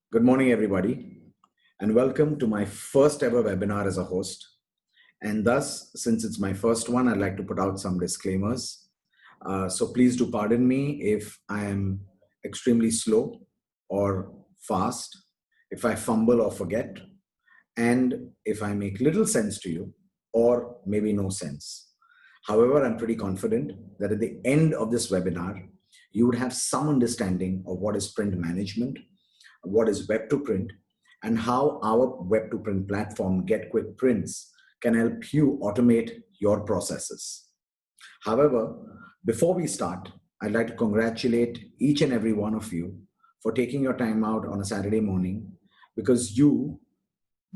Good morning, everybody, and welcome to my first ever webinar as a host. And thus, since it's my first one, I'd like to put out some disclaimers. So please do pardon me if I am extremely slow or fast, if I fumble or forget, and if I make little sense to you or maybe no sense. However, I'm pretty confident that at the end of this webinar, you would have some understanding of what is print management, what is web to print, and how our web to print platform getquickprints can help you automate your processes. However, before we start, I'd like to congratulate each and every one of you for taking your time out on a Saturday morning, because you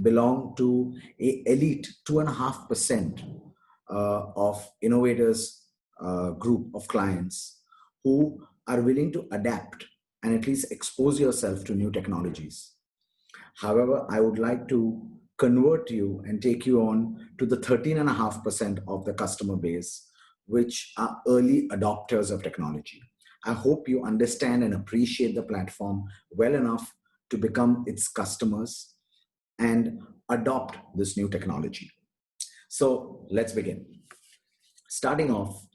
belong to a elite 2.5% of innovators group of clients who are willing to adapt and at least expose yourself to new technologies. However, I would like to convert you and take you on to the 13.5% of the customer base, which are early adopters of technology. I hope you understand and appreciate the platform well enough to become its customers and adopt this new technology. So let's begin. Starting off,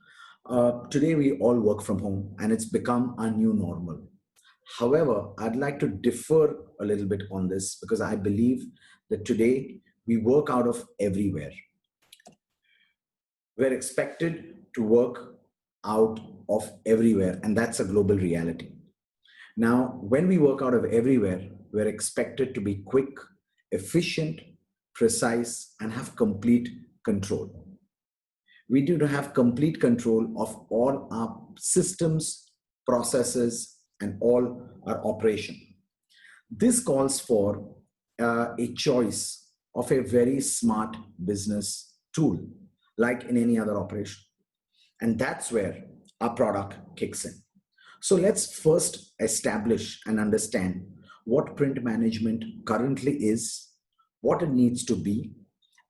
today we all work from home and it's become our new normal. However, I'd like to differ a little bit on this because I believe that today we work out of everywhere. We're expected to work out of everywhere, and that's a global reality. Now, when we work out of everywhere, we're expected to be quick, efficient, precise, and have complete control. We need to have complete control of all our systems, processes, and all our operation. This calls for a choice of a very smart business tool, like in any other operation. And that's where our product kicks in. So let's first establish and understand what print management currently is, what it needs to be,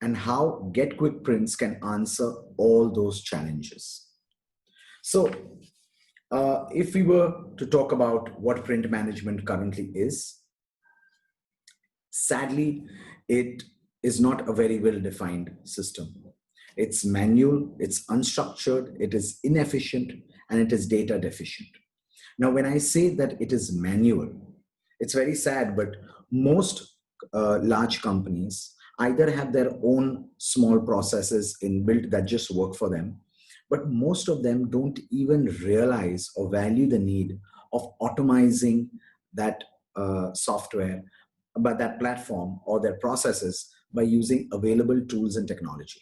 and how getquickprints can answer all those challenges. So if we were to talk about what print management currently is, sadly, it is not a very well-defined system. It's manual, it's unstructured, it is inefficient, and it is data deficient. Now, when I say that it is manual, it's very sad, but most large companies either have their own small processes inbuilt that just work for them, but most of them don't even realize or value the need of automizing that software, but that platform or their processes by using available tools and technology.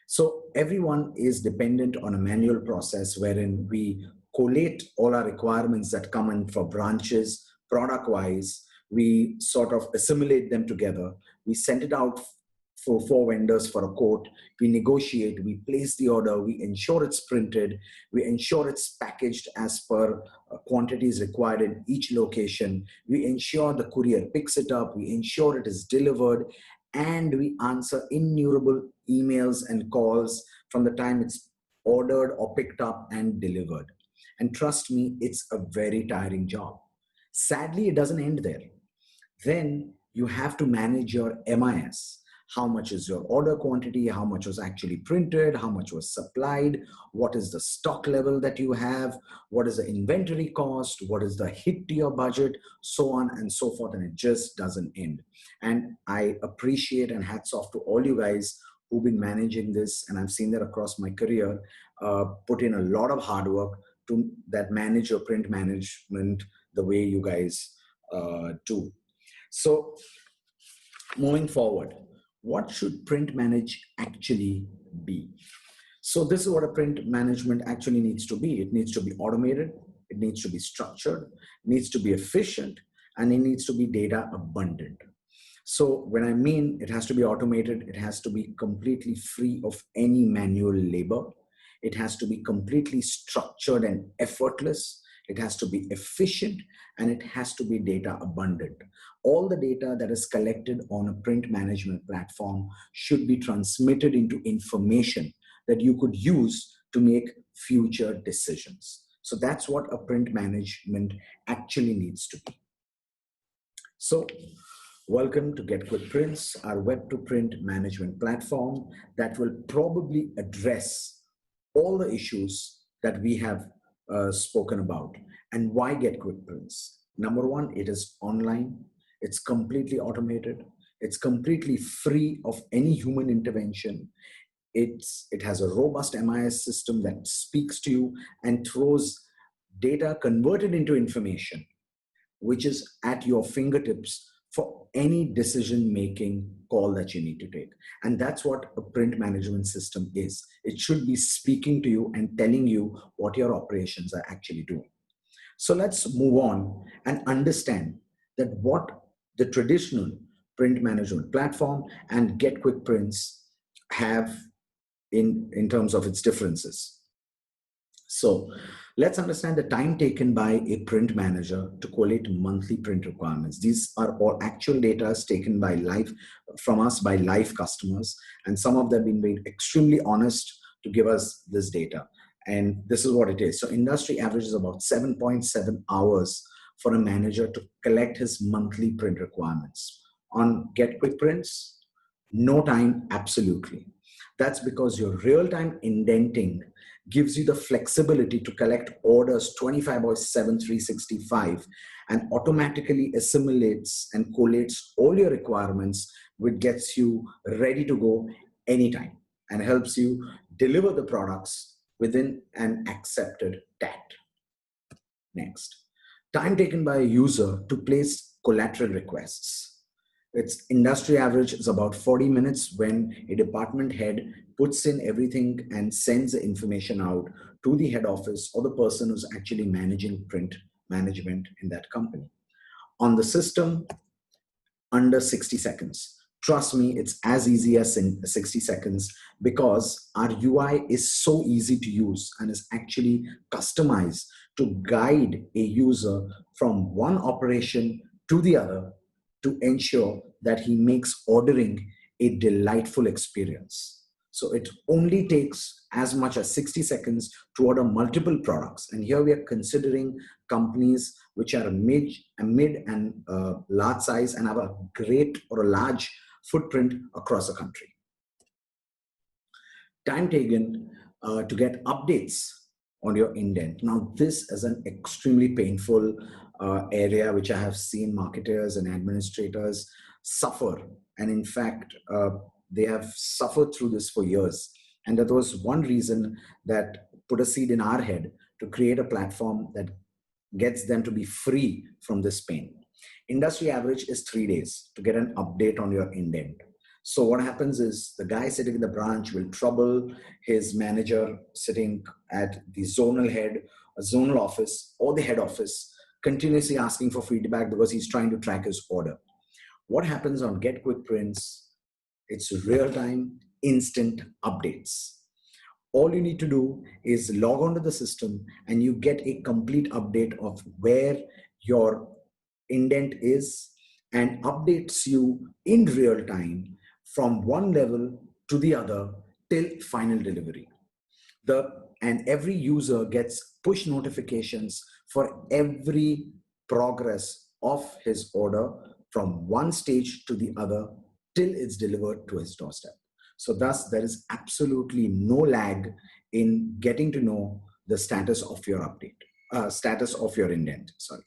So everyone is dependent on a manual process wherein we collate all our requirements that come in for branches, product-wise. We sort of assimilate them together. We send it out for 4 vendors for a quote. We negotiate, we place the order, we ensure it's printed, we ensure it's packaged as per quantities required in each location. We ensure the courier picks it up, we ensure it is delivered, and we answer innumerable emails and calls from the time it's ordered or picked up and delivered. And trust me, it's a very tiring job. Sadly, it doesn't end there. Then you have to manage your MIS. How much is your order quantity? How much was actually printed? How much was supplied? What is the stock level that you have? What is the inventory cost? What is the hit to your budget? So on and so forth. And it just doesn't end. And I appreciate and hats off to all you guys who've been managing this. And I've seen that across my career, put in a lot of hard work to that manage your print management the way you guys do. So moving forward, what should print manage actually be? So this is what a print management actually needs to be. It needs to be automated, it needs to be structured, it needs to be efficient, and it needs to be data abundant. So when I mean it has to be automated, it has to be completely free of any manual labor. It has to be completely structured and effortless. It has to be efficient, and it has to be data abundant. All the data that is collected on a print management platform should be transmitted into information that you could use to make future decisions. So that's what a print management actually needs to be. So, welcome to getquickprints, our web to print management platform that will probably address all the issues that we have spoken about. And why getquickprints? Number one, it is online, it's completely automated, it's completely free of any human intervention. It has a robust MIS system that speaks to you and throws data converted into information, which is at your fingertips for any decision making call that you need to take. And that's what a print management system is. It should be speaking to you and telling you what your operations are actually doing. So let's move on and understand that what the traditional print management platform and Get Quick Prints have in terms of its differences. So let's understand the time taken by a print manager to collate monthly print requirements. These are all actual data taken by from us by live customers, and some of them have been extremely honest to give us this data. And this is what it is. So industry average is about 7.7 hours for a manager to collect his monthly print requirements. On Get Quick Prints, no time, absolutely. That's because your real-time indenting gives you the flexibility to collect orders 25/7, 365, and automatically assimilates and collates all your requirements, which gets you ready to go anytime and helps you deliver the products within an accepted TAT. Next, time taken by a user to place collateral requests. Its industry average is about 40 minutes when a department head puts in everything and sends the information out to the head office or the person who's actually managing print management in that company. On the system, under 60 seconds. Trust me, it's as easy as in 60 seconds because our UI is so easy to use and is actually customized to guide a user from one operation to the other to ensure that he makes ordering a delightful experience. So it only takes as much as 60 seconds to order multiple products. And here we are considering companies which are a mid and large size and have a great or a large footprint across the country. Time taken to get updates on your indent. Now, this is an extremely painful area which I have seen marketers and administrators suffer. And in fact, they have suffered through this for years. And that was one reason that put a seed in our head to create a platform that gets them to be free from this pain. Industry average is 3 days to get an update on your indent. So what happens is the guy sitting in the branch will trouble his manager sitting at the zonal head, a zonal office, or the head office, continuously asking for feedback because he's trying to track his order. What happens on Get Quick Prints? It's real-time, instant updates. All you need to do is log onto the system and you get a complete update of where your indent is and updates you in real time from one level to the other till final delivery. And every user gets push notifications for every progress of his order from one stage to the other till it's delivered to his doorstep. So thus, there is absolutely no lag in getting to know the status of your status of your indent. Sorry.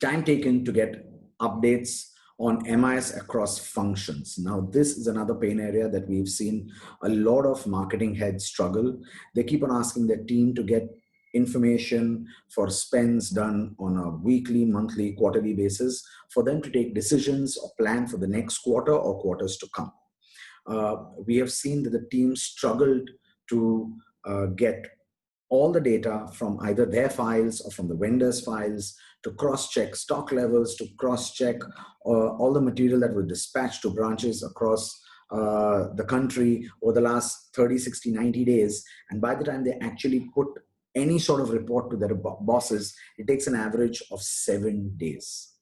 Time taken to get updates on MIS across functions. Now, this is another pain area that we've seen a lot of marketing heads struggle. They keep on asking their team to get information for spends done on a weekly, monthly, quarterly basis for them to take decisions or plan for the next quarter or quarters to come. We have seen that the team struggled to get all the data from either their files or from the vendor's files to cross-check stock levels, to cross-check all the material that was dispatched to branches across the country over the last 30, 60, 90 days. And by the time they actually put any sort of report to their bosses, it takes an average of 7 days.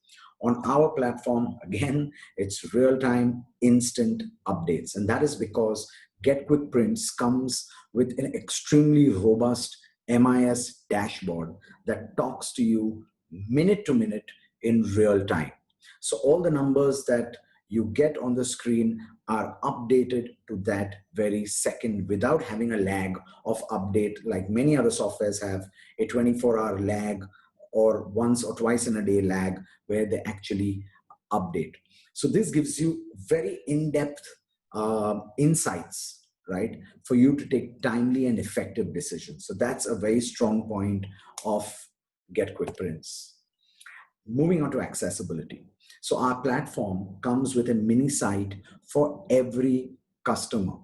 On our platform, again, it's real-time, instant updates. And that is because Get Quick Prints comes with an extremely robust MIS dashboard that talks to you minute to minute in real time. So all the numbers that you get on the screen are updated to that very second without having a lag of update like many other softwares have, a 24-hour lag or once or twice in a day lag where they actually update. So this gives you very in-depth insights, right, for you to take timely and effective decisions. So that's a very strong point of getquickprints. Moving on to accessibility. So our platform comes with a mini site for every customer.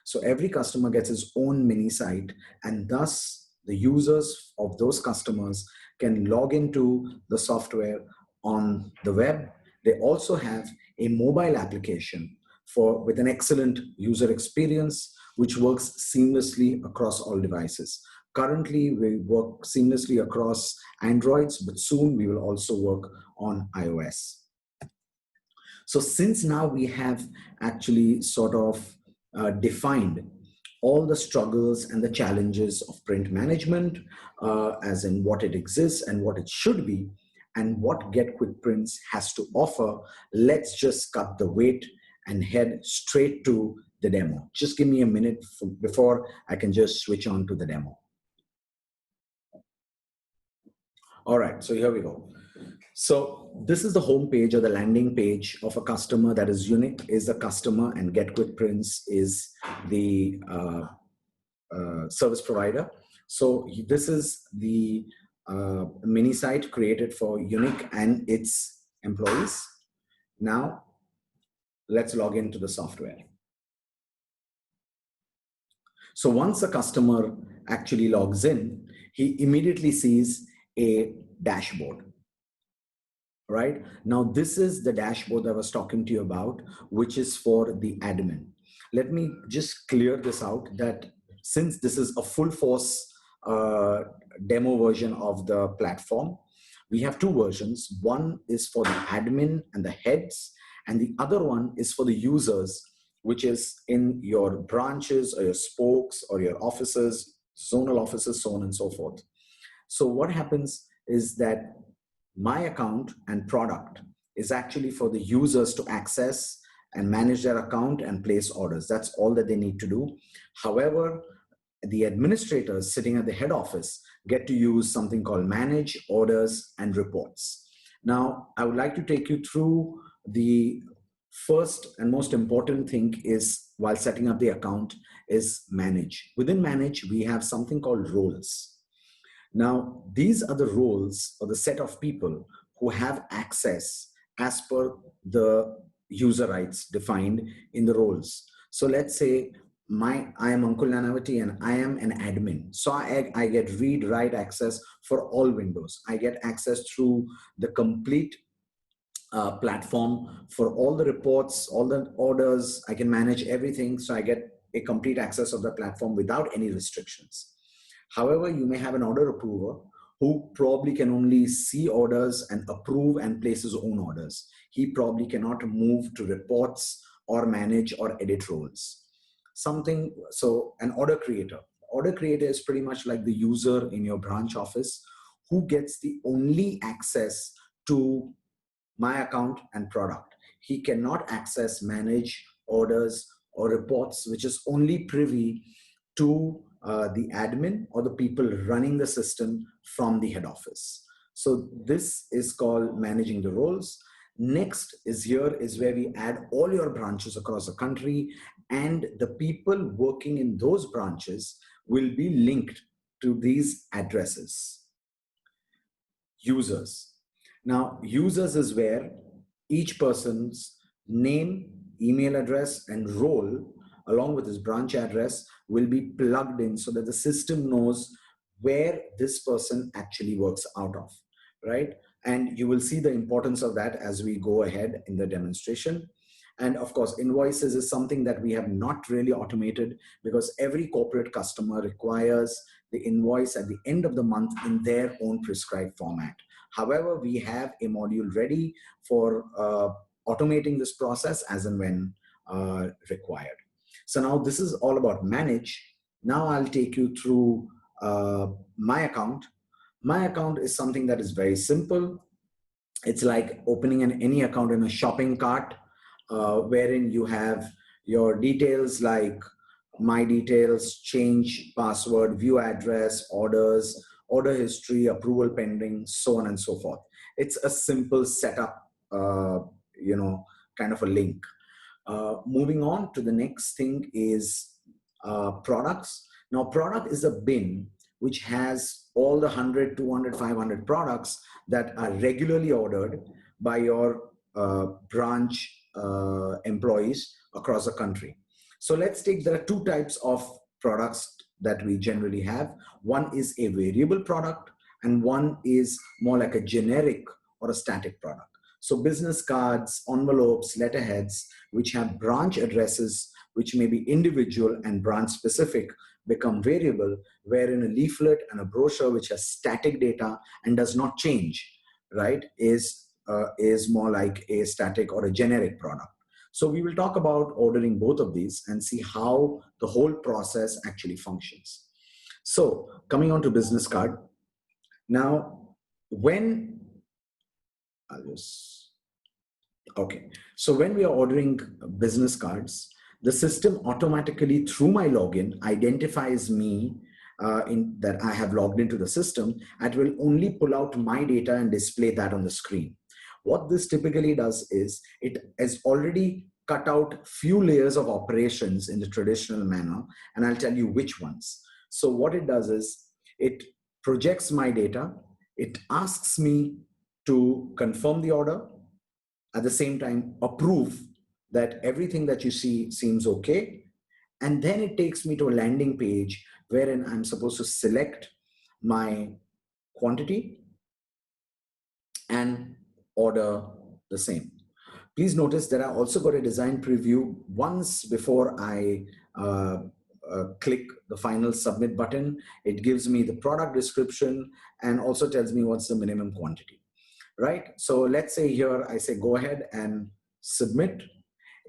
So every customer gets his own mini site, and thus the users of those customers can log into the software on the web. They also have a mobile application with an excellent user experience, which works seamlessly across all devices. Currently, we work seamlessly across Androids, but soon we will also work on iOS. So since now we have actually sort of defined all the struggles and the challenges of print management, as in what it exists and what it should be, and what getquickprints has to offer, let's just cut the weight and head straight to the demo. Just give me a minute before I can just switch on to the demo. All right, so here we go. So this is the home page or the landing page of a customer that is unique, is the customer, and getquickprints is the service provider. So this is the mini site created for Unique and its employees. Now, let's log into the software. So once a customer actually logs in, he immediately sees a dashboard. Right? Now, this is the dashboard that I was talking to you about, which is for the admin. Let me just clear this out that since this is a full force demo version of the platform, we have two versions. One is for the admin and the heads, and the other one is for the users, which is in your branches or your spokes or your offices, zonal offices, so on and so forth. So what happens is that my account and product is actually for the users to access and manage their account and place orders. That's all that they need to do. However, the administrators sitting at the head office get to use something called manage, orders, and reports. Now, I would like to take you through the first and most important thing is, while setting up the account, is manage. Within manage, we have something called roles. Now, these are the roles or the set of people who have access as per the user rights defined in the roles. So let's say I am Ankul Nanavati and I am an admin. So I get read, write access for all windows. I get access through the complete platform for all the reports, all the orders. I can manage everything. So I get a complete access of the platform without any restrictions. However, you may have an order approver who probably can only see orders and approve and place his own orders. He probably cannot move to reports or manage or edit roles. So an order creator. Order creator is pretty much like the user in your branch office who gets the only access to my account and product. He cannot access, manage orders or reports, which is only privy to the admin or the people running the system from the head office. So this is called managing the roles. Next is where we add all your branches across the country, and the people working in those branches will be linked to these addresses. Users. Now, users is where each person's name, email address, and role, along with his branch address, will be plugged in so that the system knows where this person actually works out of, right? And you will see the importance of that as we go ahead in the demonstration. And of course, invoices is something that we have not really automated because every corporate customer requires the invoice at the end of the month in their own prescribed format. However, we have a module ready for automating this process as and when required. So now this is all about manage. Now I'll take you through my account. My account is something that is very simple. It's like opening any account in a shopping cart, wherein you have your details like my details, change password, view address, orders, order history, approval pending, so on and so forth. It's a simple setup, you know, kind of a link. Moving on to the next thing is products. Now, product is a bin which has all the 100, 200, 500 products that are regularly ordered by your branch employees across the country. So let's take, there are two types of products that we generally have. One is a variable product, and one is more like a generic or a static product. So business cards, envelopes, letterheads, which have branch addresses, which may be individual and branch specific, become variable, wherein a leaflet and a brochure, which has static data and does not change, right, is more like a static or a generic product. So we will talk about ordering both of these and see how the whole process actually functions. So coming on to business card. Now, when I'll just, okay. So when we are ordering business cards, the system automatically through my login identifies me in that I have logged into the system. It will only pull out my data and display that on the screen. What this typically does is it has already cut out few layers of operations in the traditional manner, and I'll tell you which ones. So what it does is it projects my data, it asks me to confirm the order, at the same time approve that everything that you see seems okay, and then it takes me to a landing page wherein I'm supposed to select my quantity and order the same. Please notice that I also got a design preview once before I click the final submit button. It gives me the product description and also tells me what's the minimum quantity, right? So let's say here I say go ahead and submit.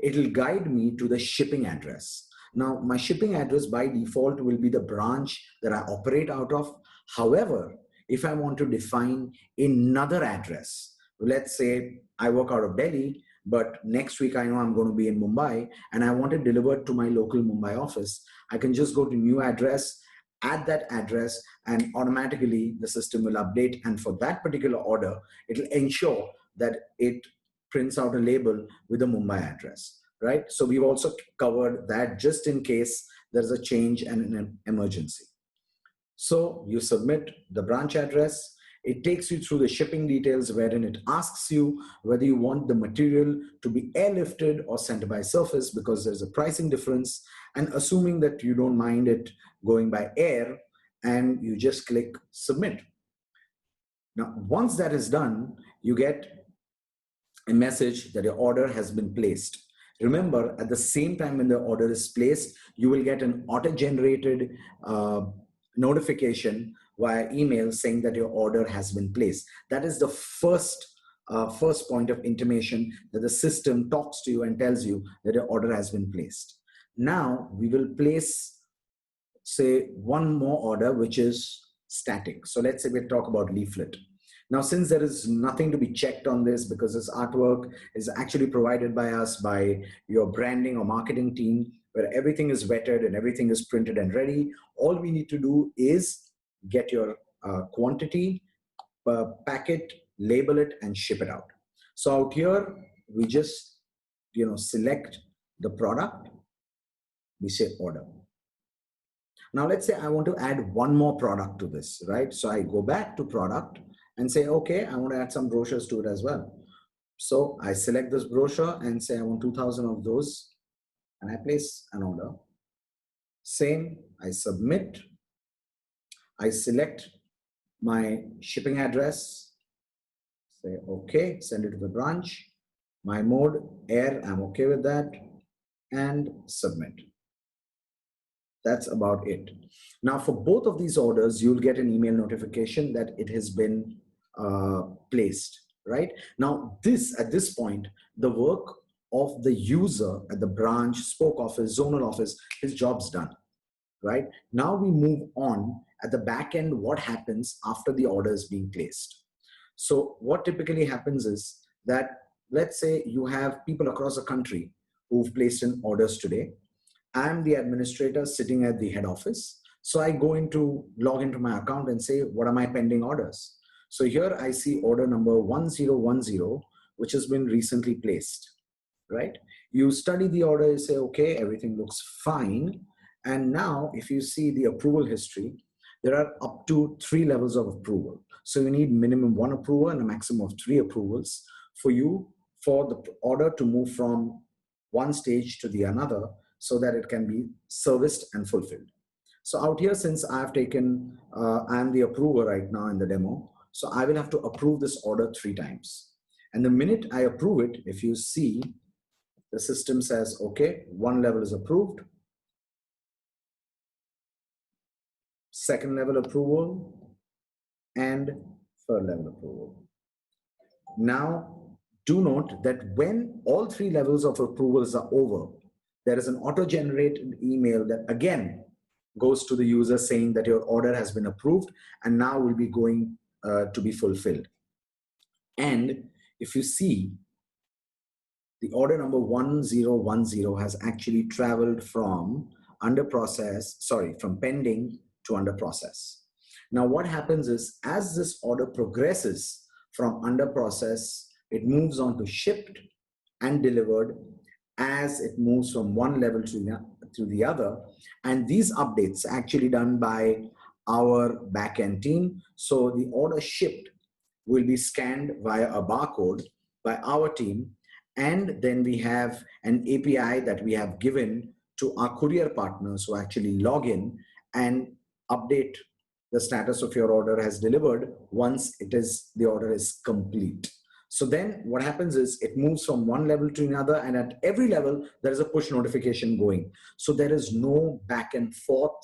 It'll guide me to the shipping address. Now, my shipping address by default will be the branch that I operate out of. However, if I want to define another address, let's say I work out of Delhi, but next week I know I'm going to be in Mumbai and I want it delivered to my local Mumbai office, I can just go to new address, add that address, and automatically the system will update. And for that particular order, it'll ensure that it prints out a label with a Mumbai address, right? So we've also covered that just in case there's a change and an emergency. So you submit the branch address. It takes you through the shipping details wherein it asks you whether you want the material to be airlifted or sent by surface because there's a pricing difference, and assuming that you don't mind it going by air, and you just click submit. Now, once that is done, you get a message that your order has been placed. Remember, at the same time when the order is placed, you will get an auto-generated notification via email saying that your order has been placed. That is the first point of intimation that the system talks to you and tells you that your order has been placed. Now we will place, say, one more order which is static. So let's say we talk about leaflet. Now, since there is nothing to be checked on this because this artwork is actually provided by us, by your branding or marketing team, where everything is vetted and everything is printed and ready, all we need to do is get your quantity, pack it, label it, and ship it out. So out here, we just select the product, we say order. Now let's say I want to add one more product to this, right? So I go back to product and say, okay, I want to add some brochures to it as well. So I select this brochure and say I want 2,000 of those, and I place an order. Same, I submit. I select my shipping address, say okay, send it to the branch. My mode, air, I'm okay with that, and submit. That's about it. Now for both of these orders, you'll get an email notification that it has been placed, right? Now at this point, the work of the user at the branch, spoke office, zonal office, his job's done, right? Now we move on at the back end, what happens after the order is being placed. So what typically happens is that, let's say you have people across the country who've placed in orders today. I'm the administrator sitting at the head office. So I log into my account and say, what are my pending orders? So here I see order number 1010, which has been recently placed, right? You study the order, you say, okay, everything looks fine. And now if you see the approval history, there are up to 3 levels of approval. So you need minimum 1 approval and a maximum of 3 approvals for the order to move from one stage to the another, so that it can be serviced and fulfilled. So out here, since I've taken, I'm the approver right now in the demo, so I will have to approve this order 3 times. And the minute I approve it, if you see, the system says, okay, 1 level is approved, 2nd level approval, and 3rd level approval. Now, do note that when all 3 levels of approvals are over, there is an auto-generated email that again goes to the user saying that your order has been approved and now will be going to be fulfilled. And if you see, the order number 1010 has actually traveled from from pending to under process. Now what happens is, as this order progresses from under process, it moves on to shipped and delivered as it moves from one level to the other. And these updates are actually done by our backend team. So the order shipped will be scanned via a barcode by our team. And then we have an API that we have given to our courier partners who actually log in and update the status of your order has delivered once the order is complete. So then what happens is it moves from one level to another, and at every level there is a push notification going. So there is no back and forth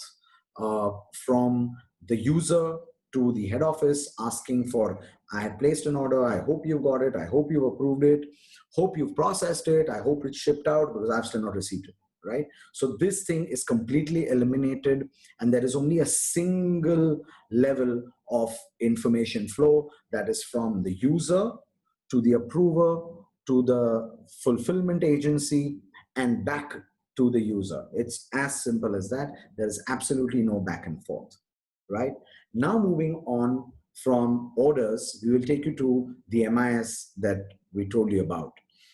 from the user to the head office asking for, I have placed an order, I hope you got it, I hope you've approved it, hope you've processed it, I hope it's shipped out, because I've still not received it, right? So this thing is completely eliminated, and there is only a single level of information flow, that is from the user to the approver to the fulfillment agency and back to the user. It's as simple as that. There's absolutely no back and forth, right? Now moving on from orders, we will take you to the MIS that we told you about.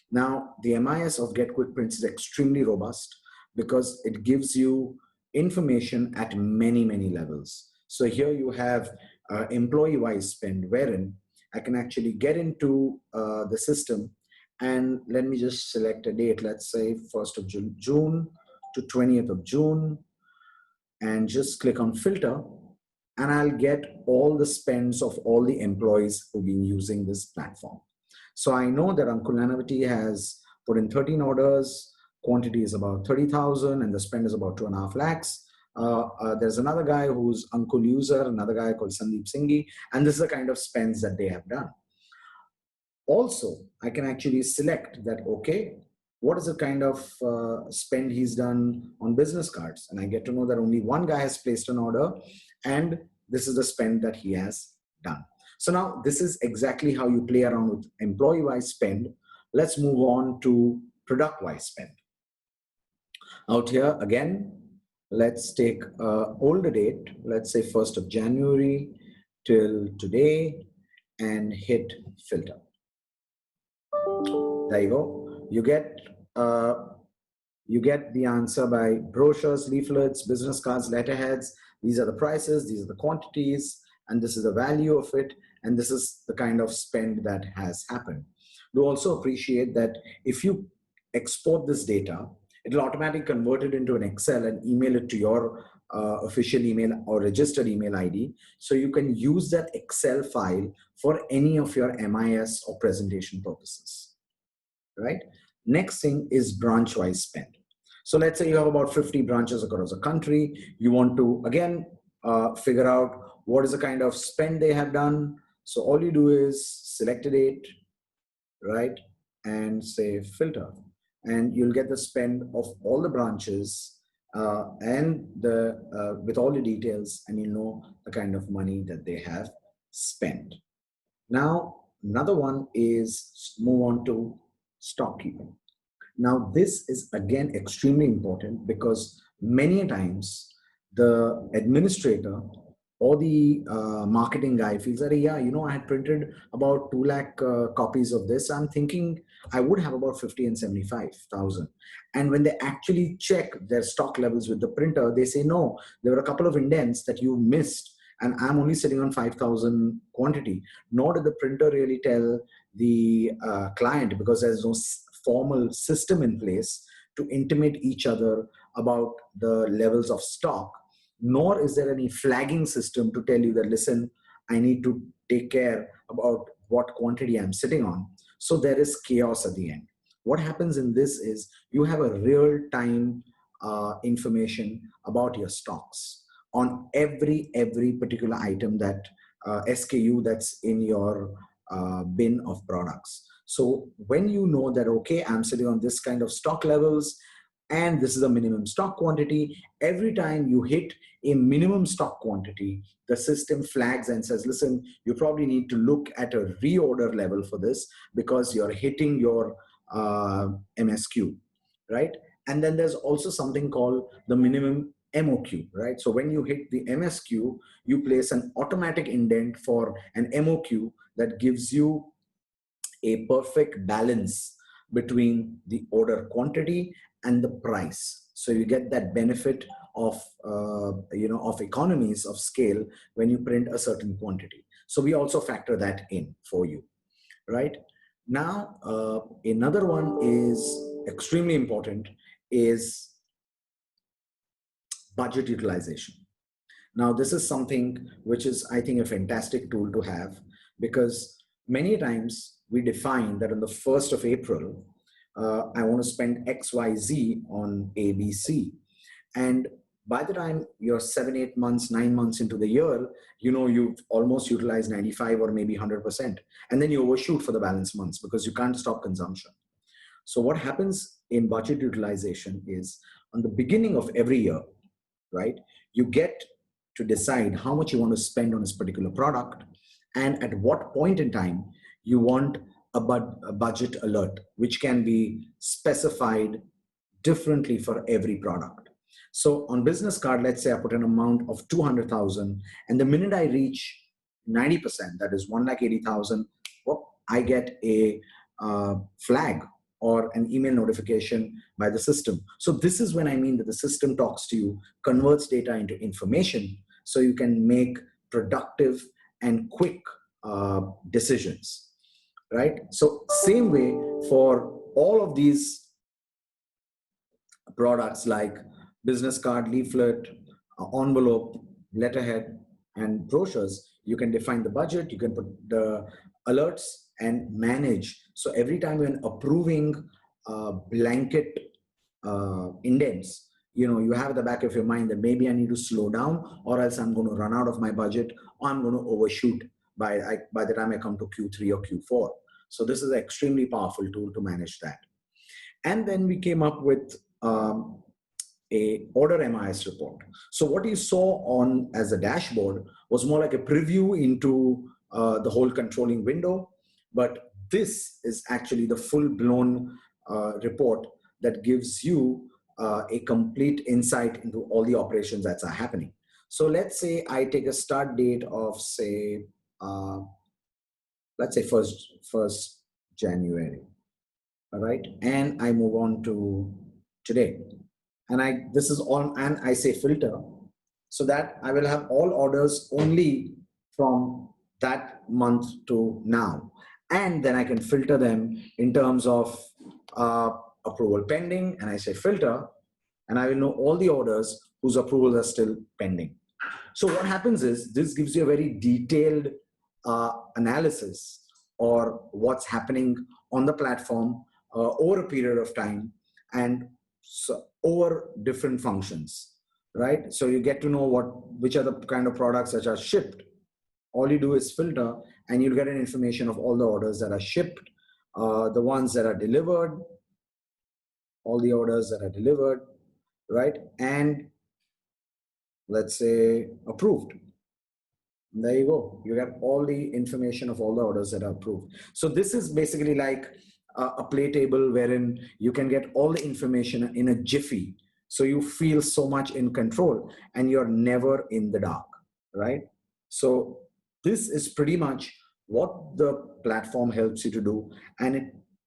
Now, the MIS of getquickprints is extremely robust because it gives you information at many, many levels. So here you have employee-wise spend, wherein I can actually get into the system, and let me just select a date, let's say 1st of June to 20th of June, and just click on filter, and I'll get all the spends of all the employees who've been using this platform. So I know that Uncle Nanavati has put in 13 orders, quantity is about 30,000, and the spend is about 2.5 lakhs. There's another guy who's Uncle User, another guy called Sandeep Singhi, and this is the kind of spends that they have done. Also, I can actually select that, okay, what is the kind of spend he's done on business cards? And I get to know that only one guy has placed an order, and this is the spend that he has done. So now this is exactly how you play around with employee-wise spend. Let's move on to product-wise spend. Out here, again, let's take an older date, let's say 1st of January till today, and hit filter. There you go. You get the answer by brochures, leaflets, business cards, letterheads. These are the prices, these are the quantities, and this is the value of it, and this is the kind of spend that has happened. Do also appreciate that if you export this data, it will automatically convert it into an Excel and email it to your official email or registered email ID. So you can use that Excel file for any of your MIS or presentation purposes, right? Next thing is branch-wise spend. So let's say you have about 50 branches across the country. You want to, again, figure out what is the kind of spend they have done. So all you do is select a date, right? And say filter. And you'll get the spend of all the branches and with all the details, and you know the kind of money that they have spent. Now, another one is move on to stock keeping. Now, this is again extremely important because many times the administrator or the marketing guy feels that, yeah, I had printed about 2 lakh copies of this. I'm thinking I would have about 50 and 75,000. And when they actually check their stock levels with the printer, they say, no, there were a couple of indents that you missed. And I'm only sitting on 5,000 quantity. Nor did the printer really tell the client, because there's no formal system in place to intimate each other about the levels of stock, nor is there any flagging system to tell you that, listen, I need to take care about what quantity I'm sitting on. So there is chaos at the end. What happens in this is you have a real time information about your stocks on every particular item, that SKU that's in your bin of products. So when you know that, okay, I'm sitting on this kind of stock levels and this is a minimum stock quantity, every time you hit a minimum stock quantity, the system flags and says, listen, you probably need to look at a reorder level for this because you're hitting your MSQ, right? And then there's also something called the minimum MOQ, right? So when you hit the MSQ, you place an automatic indent for an MOQ that gives you a perfect balance between the order quantity and the price. So you get that benefit of of economies of scale when you print a certain quantity. So we also factor that in for you, right? Now, another one is extremely important, is budget utilization. Now, this is something which is, I think, a fantastic tool to have, because many times we define that on the 1st of April, I want to spend XYZ on ABC. And by the time you're 7, 8 months, 9 months into the year, you've almost utilized 95 or maybe 100%. And then you overshoot for the balance months because you can't stop consumption. So what happens in budget utilization is, on the beginning of every year, right, you get to decide how much you want to spend on this particular product, and at what point in time you want a budget alert, which can be specified differently for every product. So on business card, let's say I put an amount of 200,000, and the minute I reach 90%, that is 1,80,000, I get a flag or an email notification by the system. So this is when I mean that the system talks to you, converts data into information, so you can make productive and quick decisions, right? So same way for all of these products like business card, leaflet, envelope, letterhead, and brochures, you can define the budget, you can put the alerts and manage. So every time when approving blanket indents, you have at the back of your mind that maybe I need to slow down, or else I'm going to run out of my budget, or I'm going to overshoot by the time I come to Q3 or Q4. So this is an extremely powerful tool to manage that. And then we came up with a order MIS report. So what you saw on as a dashboard was more like a preview into the whole controlling window, but this is actually the full-blown report that gives you a complete insight into all the operations that are happening. So let's say I take a start date of, say, let's say 1st January, all right, and I move on to today, and this is all, and I say filter, so that I will have all orders only from that month to now, and then I can filter them in terms of approval pending, and I say filter, and I will know all the orders whose approvals are still pending. So what happens is, this gives you a very detailed analysis or what's happening on the platform over a period of time, and so over different functions, right? So you get to know which are the kind of products that are shipped. All you do is filter, and you'll get an information of all the orders that are shipped, the ones that are delivered, all the orders that are delivered, right? And let's say approved. There you go. You get all the information of all the orders that are approved. So this is basically like a play table wherein you can get all the information in a jiffy. So you feel so much in control and you're never in the dark, right? So this is pretty much what the platform helps you to do, and it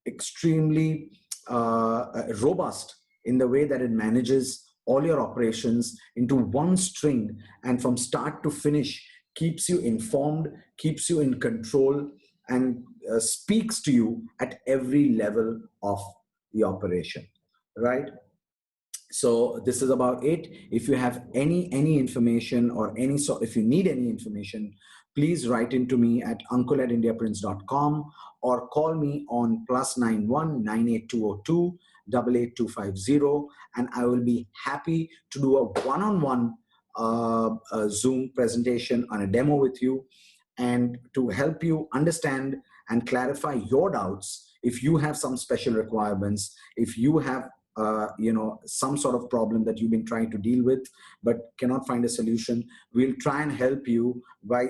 extremely robust in the way that it manages all your operations into one string, and from start to finish keeps you informed, keeps you in control, and speaks to you at every level of the operation, right? So this is about it. If you have any information or any sort, if you need any information, please write into me at uncle@indiaprints.com or call me on +91 98202 88250, and I will be happy to do a one-on-one Zoom presentation on a demo with you, and to help you understand and clarify your doubts. If you have some special requirements, if you have some sort of problem that you've been trying to deal with but cannot find a solution, we'll try and help you by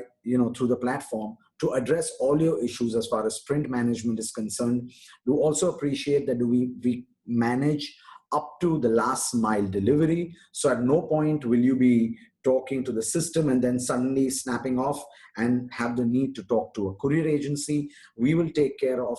through the platform to address all your issues as far as sprint management is concerned. Do also appreciate that we manage up to the last mile delivery. So at no point will you be talking to the system and then suddenly snapping off and have the need to talk to a courier agency. We will take care of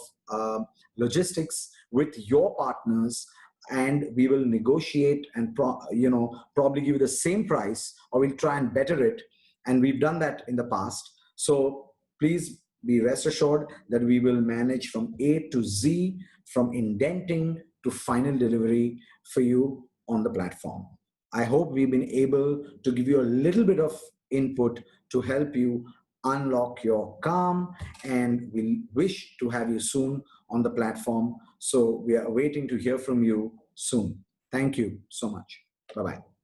logistics with your partners, and we will negotiate and probably give you the same price, or we'll try and better it. And we've done that in the past. So please be rest assured that we will manage from A to Z, from indenting to final delivery for you on the platform. I hope we've been able to give you a little bit of input to help you unlock your calm, and we wish to have you soon on the platform. So we are waiting to hear from you soon. Thank you so much. Bye-bye.